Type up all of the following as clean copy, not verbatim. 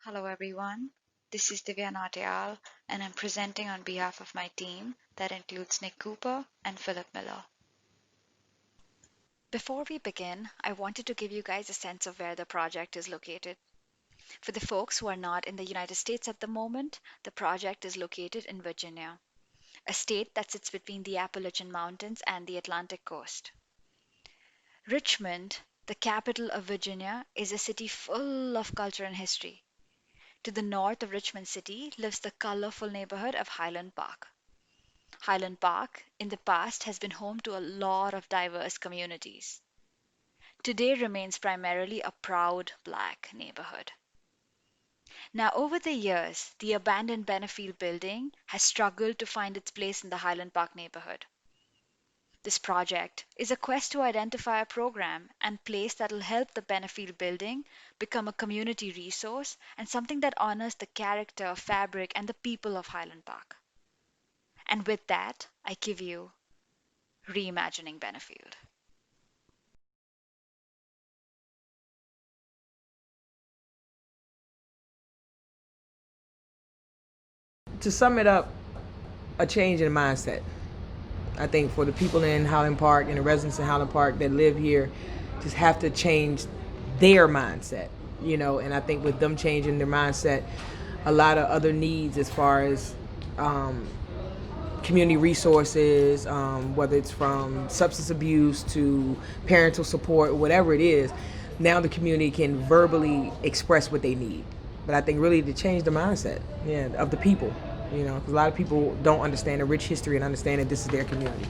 Hello everyone, this is Divya Nautiyal and I'm presenting on behalf of my team that includes Nick Cooper and Philip Miller. Before we begin, I wanted to give you guys a sense of where the project is located. For the folks who are not in the United States at the moment, the project is located in Virginia, a state that sits between the Appalachian Mountains and the Atlantic coast. Richmond, the capital of Virginia, is a city full of culture and history. To the north of Richmond City lives the colorful neighborhood of Highland Park. Highland Park, in the past, has been home to a lot of diverse communities. Today remains primarily a proud black neighborhood. Now, over the years, the abandoned Benefield building has struggled to find its place in the Highland Park neighborhood. This project is a quest to identify a program and place that will help the Benefield building become a community resource and something that honors the character, fabric, and the people of Highland Park. And with that, I give you Reimagining Benefield. To sum it up, a change in mindset. I think for the people in Highland Park and the residents in Highland Park that live here, just have to change their mindset, and I think with them changing their mindset, a lot of other needs as far as community resources, whether it's from substance abuse to parental support, whatever it is, now the community can verbally express what they need. But I think really to change the mindset, of the people, because a lot of people don't understand the rich history and understand that this is their community.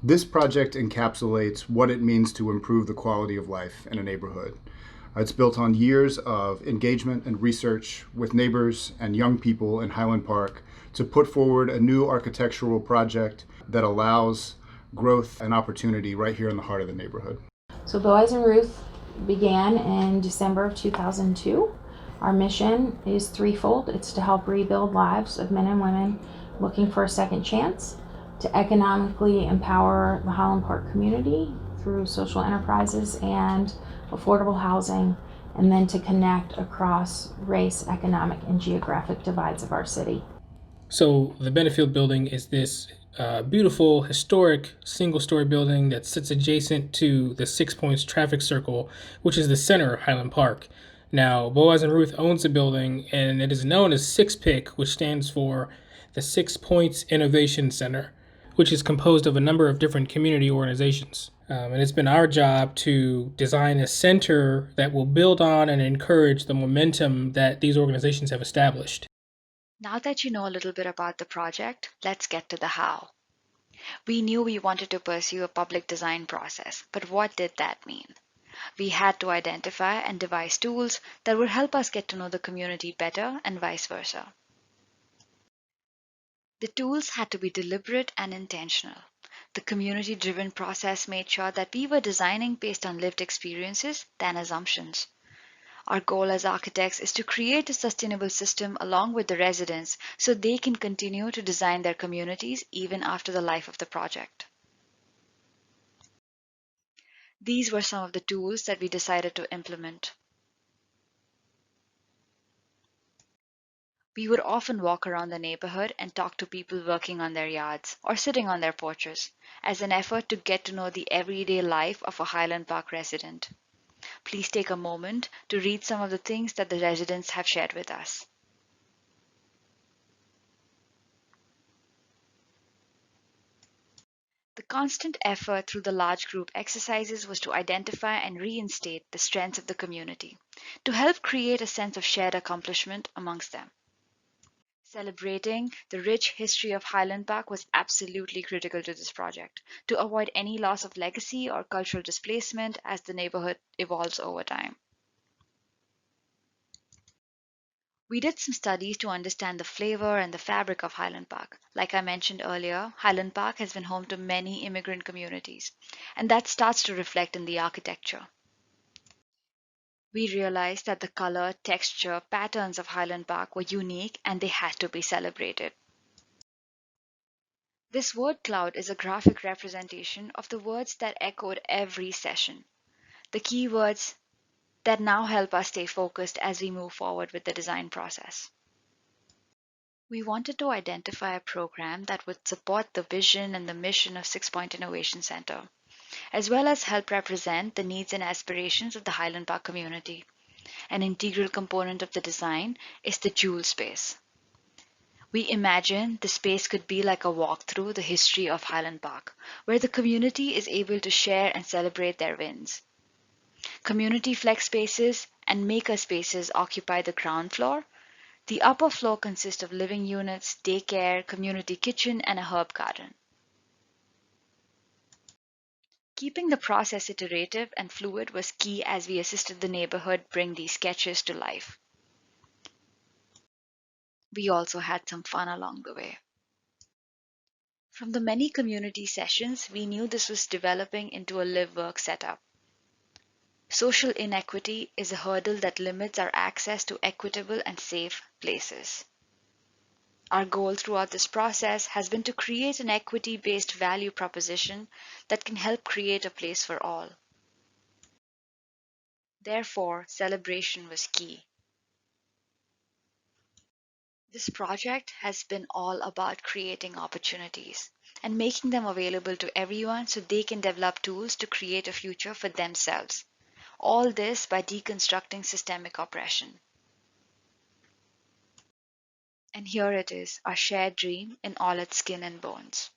This project encapsulates what it means to improve the quality of life in a neighborhood. It's built on years of engagement and research with neighbors and young people in Highland Park to put forward a new architectural project that allows growth and opportunity right here in the heart of the neighborhood. So Boaz and Ruth began in December of 2002. Our mission is threefold. It's to help rebuild lives of men and women looking for a second chance, to economically empower the Highland Park community through social enterprises and affordable housing, and then to connect across race, economic, and geographic divides of our city. So the Benefield building is this beautiful, historic, single-story building that sits adjacent to the Six Points traffic circle, which is the center of Highland Park. Now, Boaz and Ruth owns the building, and it is known as Six Pick, which stands for the Six Points Innovation Center, which is composed of a number of different community organizations. And it's been our job to design a center that will build on and encourage the momentum that these organizations have established. Now that you know a little bit about the project, let's get to the how. We knew we wanted to pursue a public design process, but what did that mean? We had to identify and devise tools that would help us get to know the community better and vice versa. The tools had to be deliberate and intentional. The community-driven process made sure that we were designing based on lived experiences than assumptions. Our goal as architects is to create a sustainable system along with the residents so they can continue to design their communities even after the life of the project. These were some of the tools that we decided to implement. We would often walk around the neighborhood and talk to people working on their yards or sitting on their porches as an effort to get to know the everyday life of a Highland Park resident. Please take a moment to read some of the things that the residents have shared with us. The constant effort through the large group exercises was to identify and reinstate the strengths of the community, to help create a sense of shared accomplishment amongst them. Celebrating the rich history of Highland Park was absolutely critical to this project, to avoid any loss of legacy or cultural displacement as the neighborhood evolves over time. We did some studies to understand the flavor and the fabric of Highland Park. Like I mentioned earlier, Highland Park has been home to many immigrant communities, and that starts to reflect in the architecture. We realized that the color, texture, patterns of Highland Park were unique and they had to be celebrated. This word cloud is a graphic representation of the words that echoed every session. The keywords that now help us stay focused as we move forward with the design process. We wanted to identify a program that would support the vision and the mission of Six Point Innovation Center, as well as help represent the needs and aspirations of the Highland Park community. An integral component of the design is the jewel space. We imagine the space could be like a walk through the history of Highland Park, where the community is able to share and celebrate their wins. Community flex spaces and maker spaces occupy the ground floor. The upper floor consists of living units, daycare, community kitchen, and a herb garden. Keeping the process iterative and fluid was key as we assisted the neighborhood bring these sketches to life. We also had some fun along the way. From the many community sessions, we knew this was developing into a live work setup. Social inequity is a hurdle that limits our access to equitable and safe places. Our goal throughout this process has been to create an equity based value proposition that can help create a place for all. Therefore, celebration was key. This project has been all about creating opportunities and making them available to everyone so they can develop tools to create a future for themselves. All this by deconstructing systemic oppression. And here it is, our shared dream in all its skin and bones.